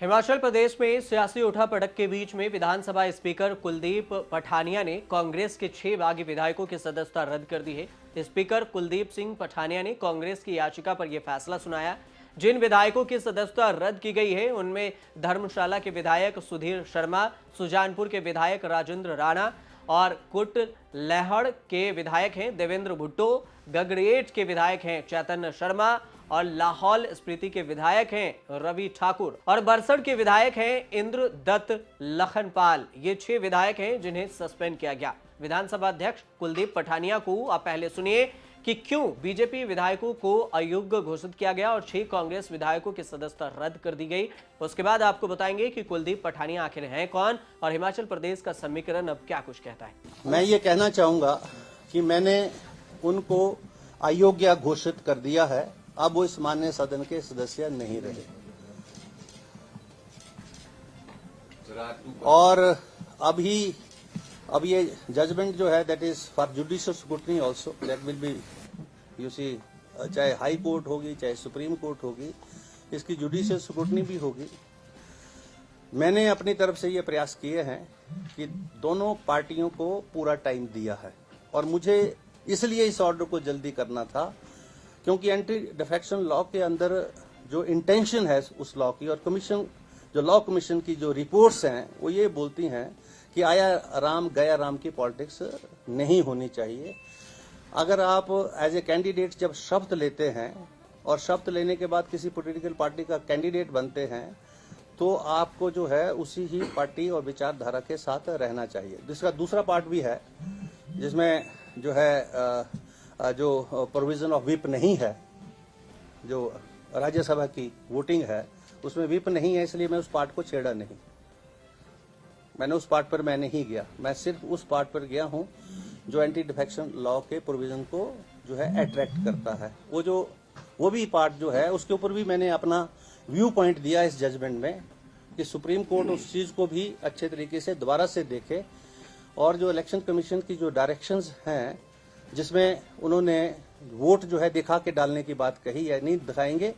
हिमाचल प्रदेश में सियासी उठापटक के बीच में विधानसभा स्पीकर कुलदीप पठानिया ने कांग्रेस के 6 बागी विधायकों की सदस्यता रद्द कर दी है। स्पीकर कुलदीप सिंह पठानिया ने कांग्रेस की याचिका पर यह फैसला सुनाया। जिन विधायकों की सदस्यता रद्द की गई है उनमें धर्मशाला के विधायक सुधीर शर्मा, सुजानपुर के विधायक राजेंद्र राणा और कुटलैहड़ के विधायक हैं देवेंद्र भुट्टो, गगरेट के विधायक हैं चैतन्य शर्मा और लाहौल स्पीति के विधायक हैं रवि ठाकुर और बरसड़ के विधायक हैं इंद्र दत्त लखनपाल। ये 6 विधायक हैं जिन्हें सस्पेंड किया गया। विधानसभा अध्यक्ष कुलदीप पठानिया को आप पहले सुनिए कि क्यों बीजेपी विधायकों को अयोग्य घोषित किया गया और 6 कांग्रेस विधायकों की सदस्यता रद्द कर दी गई। उसके बाद आपको बताएंगे कि कुलदीप पठानिया आखिर हैं कौन और हिमाचल प्रदेश का समीकरण अब क्या कुछ कहता है। मैं ये कहना चाहूंगा कि मैंने उनको अयोग्य घोषित कर दिया है। अब वो इस माननीय सदन के सदस्य नहीं रहे और अब ये जजमेंट जो है that is for judicial scrutiny also, that will be you see, चाहे हाई कोर्ट होगी चाहे सुप्रीम कोर्ट होगी, इसकी जुडिशियल स्क्रूटनी भी होगी। मैंने अपनी तरफ से ये प्रयास किए हैं कि दोनों पार्टियों को पूरा टाइम दिया है और मुझे इसलिए इस ऑर्डर को जल्दी करना था क्योंकि एंटी डिफेक्शन लॉ के अंदर जो इंटेंशन है उस लॉ की और कमीशन जो लॉ कमीशन की जो रिपोर्ट्स हैं वो ये बोलती हैं कि आया राम गया राम की पॉलिटिक्स नहीं होनी चाहिए। अगर आप एज ए कैंडिडेट जब शपथ लेते हैं और शपथ लेने के बाद किसी पॉलिटिकल पार्टी का कैंडिडेट बनते हैं तो आपको जो है उसी ही पार्टी और विचारधारा के साथ रहना चाहिए। जिसका दूसरा पार्ट भी है जिसमें जो है जो प्रोविजन ऑफ व्हिप नहीं है, जो राज्यसभा की वोटिंग है उसमें व्हिप नहीं है, इसलिए मैं उस पार्ट को छेड़ा नहीं। मैंने उस पार्ट पर मैं नहीं गया, मैं सिर्फ उस पार्ट पर गया हूं जो एंटी डिफेक्शन लॉ के प्रोविजन को जो है अट्रैक्ट करता है। वो भी पार्ट जो है उसके ऊपर भी मैंने अपना व्यू पॉइंट दिया इस जजमेंट में कि सुप्रीम कोर्ट उस चीज को भी अच्छे तरीके से दोबारा से देखे और जो इलेक्शन कमीशन की जो डायरेक्शंस हैं जिसमें उन्होंने वोट जो है दिखा के डालने की बात कही है, नहीं दिखाएंगे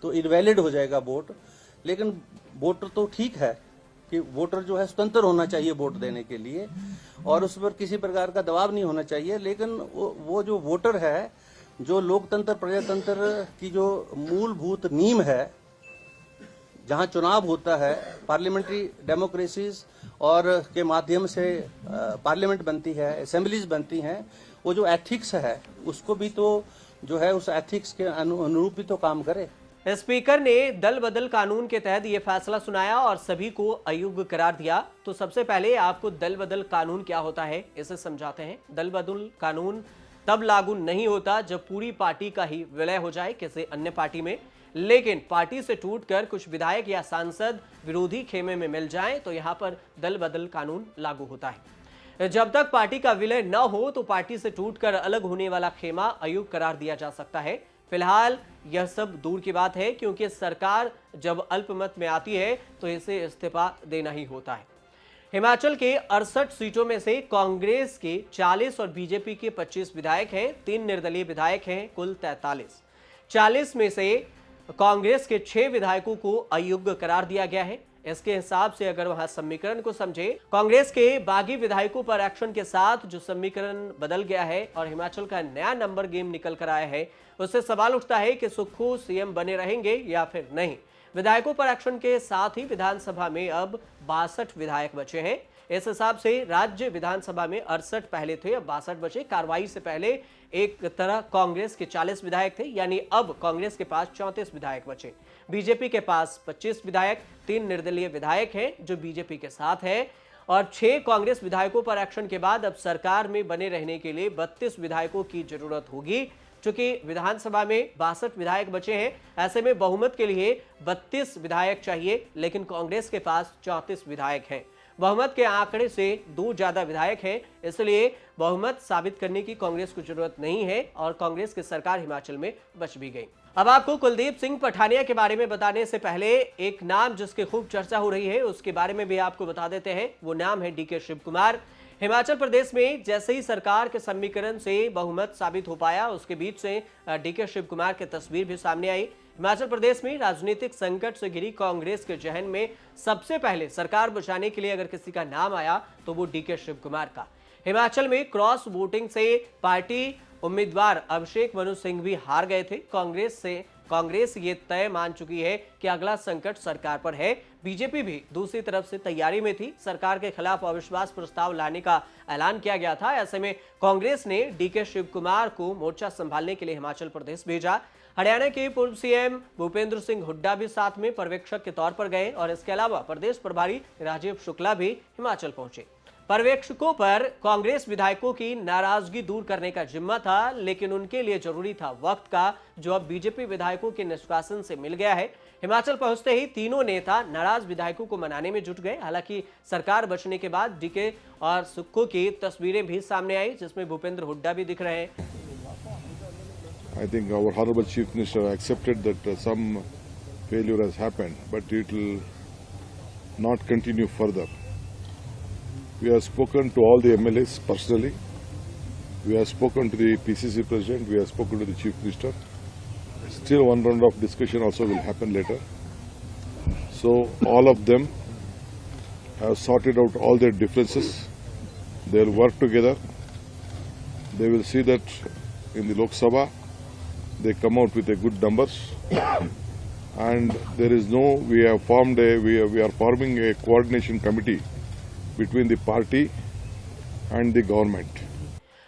तो इनवैलिड हो जाएगा वोट। लेकिन वोटर तो ठीक है कि वोटर जो है स्वतंत्र होना चाहिए वोट देने के लिए और उस पर किसी प्रकार का दबाव नहीं होना चाहिए। लेकिन वो जो वोटर है, जो लोकतंत्र प्रजातंत्र की जो मूलभूत नींव है, जहां चुनाव होता है, पार्लियामेंट्री डेमोक्रेसीज और के माध्यम से पार्लियामेंट बनती है, असेंबलीज बनती हैं, वो जो एथिक्स है उसको भी तो जो है उस एथिक्स के अनुरूप भी तो काम करे। स्पीकर ने दल बदल कानून के तहत यह फैसला सुनाया और सभी को अयोग्य करार दिया। तो सबसे पहले आपको दल बदल कानून क्या होता है इसे समझाते हैं। दल बदल कानून तब लागू नहीं होता जब पूरी पार्टी का ही विलय हो जाए किसी अन्य पार्टी में, लेकिन पार्टी से टूटकर कुछ विधायक या सांसद विरोधी खेमे में मिल जाएं तो यहां पर दल बदल कानून लागू होता है। जब तक पार्टी का विलय न हो तो पार्टी से टूटकर अलग होने वाला खेमा अयोग्य करार दिया जा सकता है। फिलहाल यह सब दूर की बात है क्योंकि सरकार जब अल्पमत में आती है तो इसे इस्तीफा देना ही होता है। हिमाचल के 68 सीटों में से कांग्रेस के 40 और बीजेपी के 25 विधायक हैं, 3 निर्दलीय विधायक हैं, कुल 43। 40 में से कांग्रेस के 6 विधायकों को अयोग्य करार दिया गया है। इसके हिसाब से अगर वहां समीकरण को समझे, कांग्रेस के बागी विधायकों पर एक्शन के साथ जो समीकरण बदल गया है और हिमाचल का नया नंबर गेम निकल कर आया है, उससे सवाल उठता है कि सुक्खू सीएम बने रहेंगे या फिर नहीं। विधायकों पर एक्शन के साथ ही विधानसभा में अब 62 विधायक बचे हैं। इस हिसाब से राज्य विधानसभा में 68 पहले थे, अब 62 बचे। कार्रवाई से पहले एक तरह कांग्रेस के 40 विधायक थे, यानी अब कांग्रेस के पास 34 विधायक बचे। बीजेपी के पास 25 विधायक, 3 निर्दलीय विधायक हैं जो बीजेपी के साथ है और 6 कांग्रेस विधायकों पर एक्शन के बाद अब सरकार में बने रहने के लिए 32 विधायकों की जरूरत होगी। चूंकि विधानसभा में 62 विधायक बचे हैं, ऐसे में बहुमत के लिए 32 विधायक चाहिए, लेकिन कांग्रेस के पास 34 विधायक हैं। बहुमत के आंकड़े से 2 ज्यादा विधायक हैं, इसलिए बहुमत साबित करने की कांग्रेस को जरूरत नहीं है और कांग्रेस की सरकार हिमाचल में बच भी गई। अब आपको कुलदीप सिंह पठानिया के बारे में बताने से पहले एक नाम जिसकी खूब चर्चा हो रही है उसके बारे में भी आपको बता देते हैं। वो नाम है डीके शिव कुमार। हिमाचल प्रदेश में जैसे ही सरकार के समीकरण से बहुमत साबित हो पाया, उसके बीच से डीके शिव कुमार की तस्वीर भी सामने आई। हिमाचल प्रदेश में राजनीतिक संकट से घिरी कांग्रेस के जहन में सबसे पहले सरकार बचाने के लिए अगर किसी का नाम आया तो वो डीके शिव कुमार का। हिमाचल में क्रॉस वोटिंग से पार्टी उम्मीदवार अभिषेक मनु सिंह भी हार गए थे। कांग्रेस ये तय मान चुकी है कि अगला संकट सरकार पर है। बीजेपी भी दूसरी तरफ से तैयारी में थी। सरकार के खिलाफ अविश्वास प्रस्ताव लाने का ऐलान किया गया था। ऐसे में कांग्रेस ने डीके शिव कुमार को मोर्चा संभालने के लिए हिमाचल प्रदेश भेजा। हरियाणा के पूर्व सीएम भूपेंद्र सिंह हुड्डा भी साथ में पर्यवेक्षक के तौर पर गए और इसके अलावा प्रदेश प्रभारी राजीव शुक्ला भी हिमाचल पहुंचे। पर्यवेक्षकों पर कांग्रेस विधायकों की नाराजगी दूर करने का जिम्मा था, लेकिन उनके लिए जरूरी था वक्त का, जो अब बीजेपी विधायकों के निष्कासन से मिल गया है। हिमाचल पहुंचते ही तीनों नेता नाराज विधायकों को मनाने में जुट गए। हालांकि सरकार बचने के बाद डीके और सुक्खू की तस्वीरें भी सामने आई, जिसमें भूपेंद्र हुड्डा भी दिख रहे हैं। I think our Honorable Chief Minister accepted that some failure has happened, but it will not continue further. We have spoken to all the MLAs personally. We have spoken to the PCC President. We have spoken to the Chief Minister. Still one round of discussion also will happen later. So all of them have sorted out all their differences. They will work together. They will see that in the Lok Sabha they come out with a good numbers, and there is no. We are forming a coordination committee between the party and the government.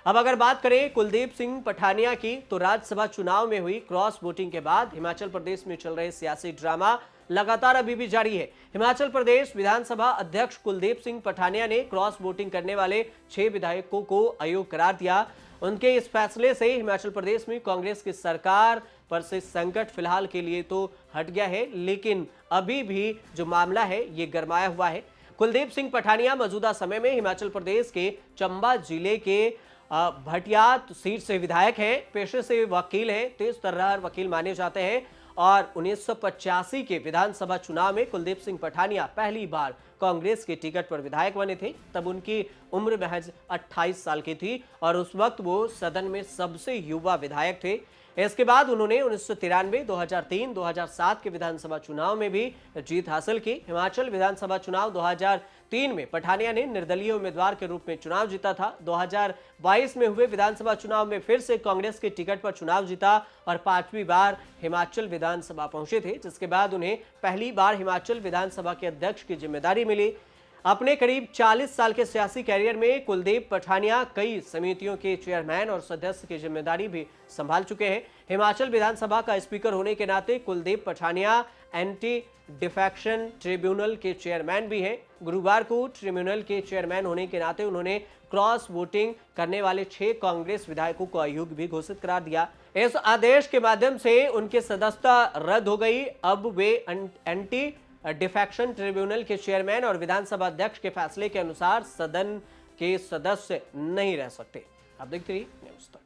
अब अगर बात करें कुलदीप सिंह पठानिया की, तो राज्यसभा चुनाव में हुई cross voting के बाद हिमाचल प्रदेश में चल रहे सियासी ड्रामा लगातार अभी भी जारी है। हिमाचल प्रदेश विधानसभा अध्यक्ष कुलदीप सिंह पठानिया ने क्रॉस वोटिंग करने वाले 6 विधायकों को अयोग्य करार दिया। उनके इस फैसले से हिमाचल प्रदेश में कांग्रेस की सरकार पर से संकट फिलहाल के लिए तो हट गया है, लेकिन अभी भी जो मामला है ये गरमाया हुआ है। कुलदीप सिंह पठानिया मौजूदा समय में हिमाचल प्रदेश के चंबा जिले के भटियात सीट से विधायक हैं। पेशे से वकील हैं, तेज तर्रार वकील माने जाते हैं और 1985 के विधानसभा चुनाव में कुलदीप सिंह पठानिया पहली बार कांग्रेस के टिकट पर विधायक बने थे। तब उनकी उम्र महज 28 साल की थी और उस वक्त वो सदन में सबसे युवा विधायक थे। इसके बाद उन्होंने 1993, 2003, 2007 के विधानसभा चुनाव में भी जीत हासिल की। हिमाचल विधानसभा चुनाव 2003 में पठानिया ने निर्दलीय उम्मीदवार के रूप में चुनाव जीता था। 2022 में हुए विधानसभा चुनाव में फिर से कांग्रेस के टिकट पर चुनाव जीता और 5वीं बार हिमाचल विधानसभा पहुंचे थे, जिसके बाद उन्हें पहली बार हिमाचल विधानसभा के अध्यक्ष की जिम्मेदारी मिली। अपने करीब 40 साल के सियासी कैरियर में कुलदीप पठानिया कई समितियों के चेयरमैन और सदस्य की जिम्मेदारी भी संभाल चुके हैं। हिमाचल विधानसभा का स्पीकर होने के नाते Kuldeep Pathania anti defection tribunal के चेयरमैन भी हैं। गुरुवार को ट्रिब्यूनल के चेयरमैन होने के नाते उन्होंने क्रॉस वोटिंग करने वाले 6 कांग्रेस विधायकों को अयोग्य भी घोषित करार दिया। इस आदेश के माध्यम से उनकी सदस्यता रद्द हो गई। अब वे एंटी डिफेक्शन ट्रिब्यूनल के चेयरमैन और विधानसभा अध्यक्ष के फैसले के अनुसार सदन के सदस्य नहीं रह सकते। आप देखते रहिए न्यूज़ तक।